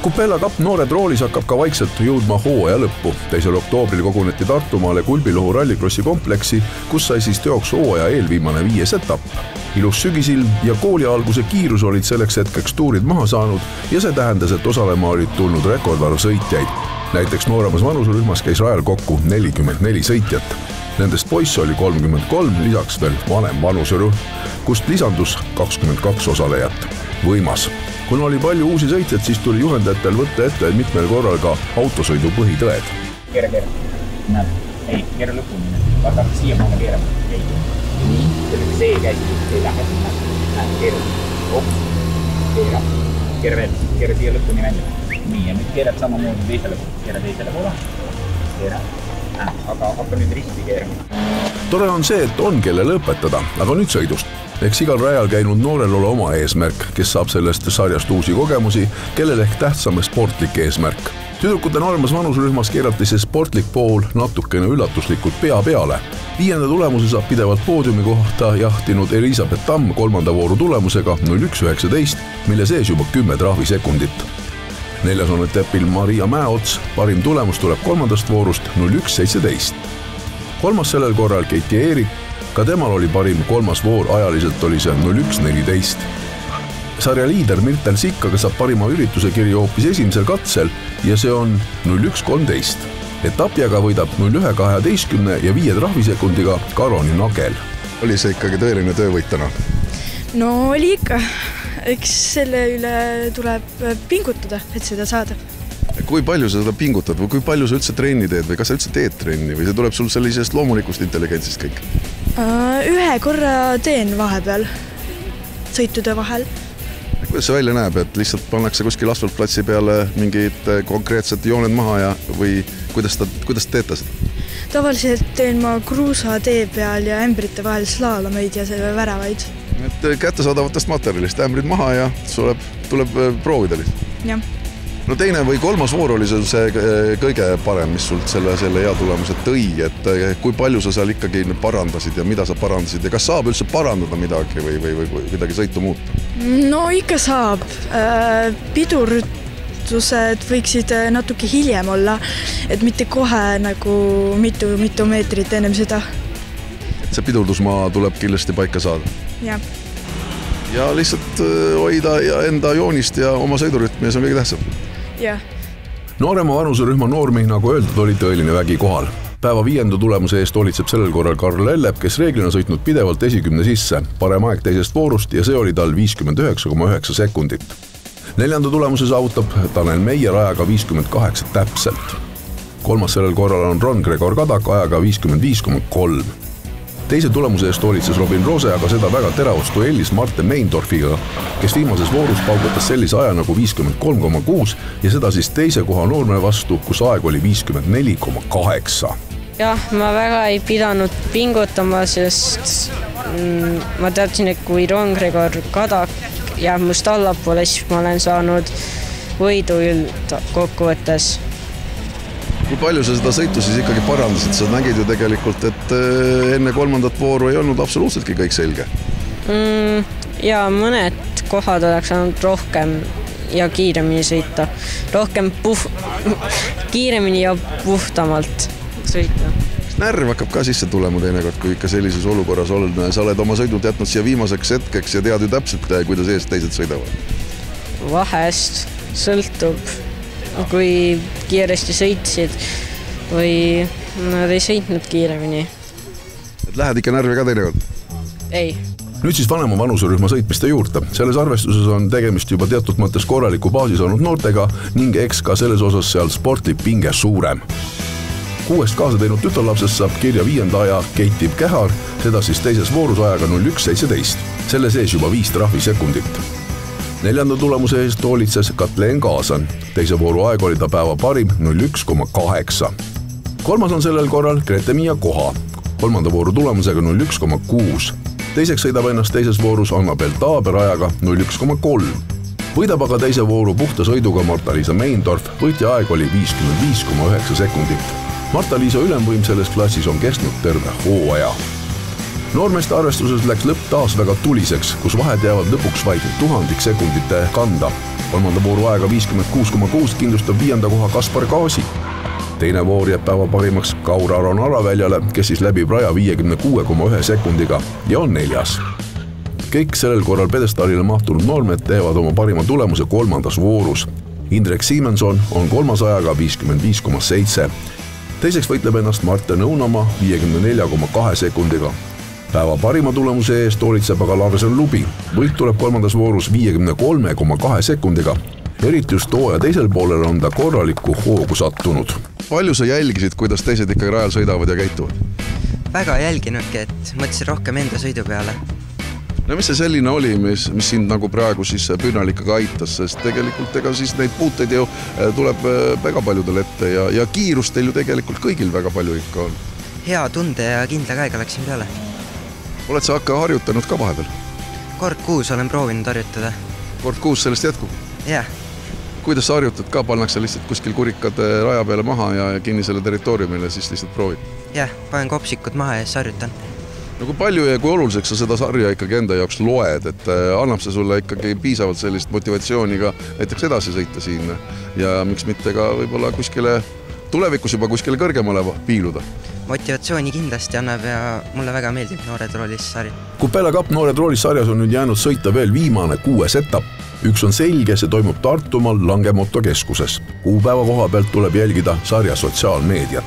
Kupella Cup noored roolis hakkab ka vaikselt jõudma hooaja lõppu. 2. oktoobril koguneti Tartumaale Kulbiluhu rallikrossi kompleksi, kus sai siis teoks hooaja eelviimane 5. etapp. Ilus sügisilm ja kooli alguse kiirus olid selleks hetkeks tuurid maha saanud ja see tähendas, et osalema olid tulnud rekordarv sõitjaid. Näiteks nooremas vanuserühmas käis rajal kokku 44 sõitjat. Nendest poisse oli 33, lisaks veel vanem vanuserühm, kust lisandus 22 osalejat. Võimas. Kuna oli palju uusi sõitjad, siis tuli juhendajatel võtta ette mitmel korral ka autosõidu põhitõed. Keera. Näed. Ei, keera lõpuni. Vaata, siia maale keerama. Ei. Nii, see käis, ei lähe. Näed, keera. Keera. Keera veel. Keera siia lõpuni välja. Nii, ja nüüd keerad samamoodi teisele poole. Keera teisele poole. Keera. Aga hakka nüüd risti keerama. Tore on see, et on kelle lõpetada, aga nüüd sõidust. Eks igal rajal käinud noorel ole oma eesmärk, kes saab sellest sarjast uusi kogemusi, kellel ehk tähtsam sportlik eesmärk. Tüdrukute nooremas vanuserühmas keerati see sportlik pool natukene üllatuslikult pea peale. 5. tulemuse saab pidevalt poodiumi kohta jahtinud Elisabeth Tamm 3. vooru tulemusega 0,119, mille sees juba 10 trahvisekundit. 4. on etapil Maria Mäeots, parim tulemus tuleb 3. voorust 0,117. 3. sellel korral Keiti Eerik, ka temal oli parim 3. voor, ajaliselt oli see 0,114. Sarja liider Mirtel Sikkaga saab parima ürituse kirja hoopis esimesel katsel ja see on 0,113. Etapi aga võidab 0,112 ja 5 trahvisekundiga Karoni Nagel. Oli see ikkagi tõeline töövõitana? No oli ikka. Eks selle üle tuleb pingutada, et seda saada. Kui palju sa seda pingutad või kui palju sa üldse trenni teed või kas sa üldse teed trenni või see tuleb sul sellisest loomulikust intelligentsist kõik? Ühe korra teen vahepeal, sõitude vahel. Kuidas see välja näeb, et lihtsalt pannakse kuskil asfaltplatsi peale mingid konkreetsed jooned maha ja või kuidas teete seda? Tavaliselt teen ma kruusatee peal ja ämbrite vahel slaalomeid ja selle väravaid. Et kättesaadavatest materjalist ämbrid maha ja tuleb proovida lihtsalt. Jah. No teine või 3. voor oli see kõige parem, mis sult selle hea tulemuse tõi, et kui palju sa seal ikkagi parandasid ja mida sa parandasid ja kas saab üldse parandada midagi või kuidagi sõitu muuta? No ikka saab. Pidurdused võiksid natuke hiljem olla, et mitte kohe nagu mitu meetrit ennem seda. Et see pidurdusmaa tuleb kindlasti paika saada? Jah. Ja lihtsalt hoida ja enda joonist ja oma sõidurütmi ja see on kõige tähtsam. Jah. Noorema vanuserühma noormi, nagu öeldud, oli tõeline vägi kohal. Päeva 5. tulemuse eest olitseb sellel korral Karl Lellep, kes reeglina sõitnud pidevalt esikümne sisse. Parem aeg teisest voorust ja see oli tal 59,9 sekundit. 4. tulemuse saavutab Tanel Meier ajaga 58 täpselt. 3. sellel korral on Ron Gregor Kadak ajaga 55,3. 2. tulemuse eest olitses Robin Rose, aga seda väga teravus duellis Marten Meindorfiga, kes viimases voorus paugutas sellise aja nagu 53,6 ja seda siis 2. koha noorme vastu, kus aeg oli 54,8. Jah, ma väga ei pidanud pingutama, sest ma teadsin, et kui Ron Gregor Kadak jääb must allapoole, siis ma olen saanud võidu kokkuvõttes. Kui palju sa seda sõitu siis ikkagi parandasid? Sa nägid ju tegelikult, et enne 3. vooru ei olnud absoluutseltki kõik selge. Ja mõned kohad oleks saanud rohkem ja kiiremini sõita. Rohkem kiiremini ja puhtamalt sõita. Närv hakkab ka sisse tulema teinekord, kui ikka sellises olukorras oled. Sa oled oma sõidud jätnud siia viimaseks hetkeks ja tead ju täpselt, kuidas eest teised sõidavad. Vahest sõltub, kui kiiresti sõitsid või nad ei sõitnud kiiremini. Et lähed ikka närvi ka teinekord? Ei. Nüüd siis vanema vanuserühma sõitmiste juurde. Selles arvestuses on tegemist juba teatud mõttes korraliku baasi saanud noortega ning eks ka selles osas seal sportlik pinge suurem. 6 kaasa teinud tütarlapsest saab kirja 5. aja Keiti Kähar, seda siis teises voorus ajaga 0,117. Selle sees juba 5 trahvisekundit. 4. tulemuse eest hoolitses Katleen Kaasan. 2. vooru aeg oli ta päeva parim 0,1,8. 3. on sellel korral Grete-Miia Koha. 3. vooru tulemusega 0,1,6. Teiseks sõidab ennast teises voorus Annabel Taaber ajaga 0,1,3. Võidab aga teise vooru puhta sõiduga Marta-Liisa Meindorf, võitja aeg oli 55,9 sekundit. Marta-Liisa ülemvõim selles klassis on kestnud terve hooaja. Noormeeste arvestuses läks lõpp taas väga tuliseks, kus vahed jäävad lõpuks vaid 1000 sekundite kanda. kolmanda vooru aega 56,6 kindlustab 5. koha Kaspar Kaasi. Teine voor jääb päeva parimaks Kaur Aron Araväljale, kes siis läbib raja 56,1 sekundiga ja on 4. Kõik sellel korral pedestaalile mahtunud noormed teevad oma parima tulemuse kolmandas voorus. Indrek Siimenson on 3. ajaga 55,7. Teiseks võitleb ennast Martin Õunamaa 54,2 sekundiga. Päeva parima tulemuse eest hoolitseb aga Larsen Lubi. Võit tuleb kolmandas voorus 53,2 sekundiga. Eriti just hooaja teisel poolel on ta korralikku hoogu sattunud. Palju sa jälgisid, kuidas teised ikka rajal sõidavad ja käituvad? Väga jälginudki, et mõtlesin rohkem enda sõidu peale. No mis see selline oli, mis sind nagu praegu siis Püünal ikkagi aitas, sest tegelikult ega siis neid puuteid ju tuleb väga paljudel ette ja kiirust teil ju tegelikult kõigil väga palju ikka on. Hea tunde ja kindla käega läksin peale. Oled sa hakka harjutanud ka vahepeal? Kord 6 olen proovinud harjutada. Kord 6 sellest jätkub? Jah. Kuidas sa harjutad ka? Pannakse lihtsalt kuskil kurikad raja peale maha ja kinnisele territooriumile siis lihtsalt proovid? Jah, panen kopsikud maha ja siis harjutan. No kui palju ja kui oluliseks sa seda sarja ikkagi enda jaoks loed, et annab see sulle ikkagi piisavalt sellist motivatsiooni ka näiteks edasi sõita siin ja miks mitte ka võib-olla kuskile tulevikus juba kuskile kõrgemale piiluda? Motivatsiooni kindlasti annab ja mulle väga meeldib Noored Roolis sari. Kupela Cup Noored Roolis sarjas on nüüd jäänud sõita veel viimane 6. etapp. Üks on selge, see toimub Tartumaal Langemoto keskuses. Kuupäeva koha pealt tuleb jälgida sarja sotsiaalmeediat.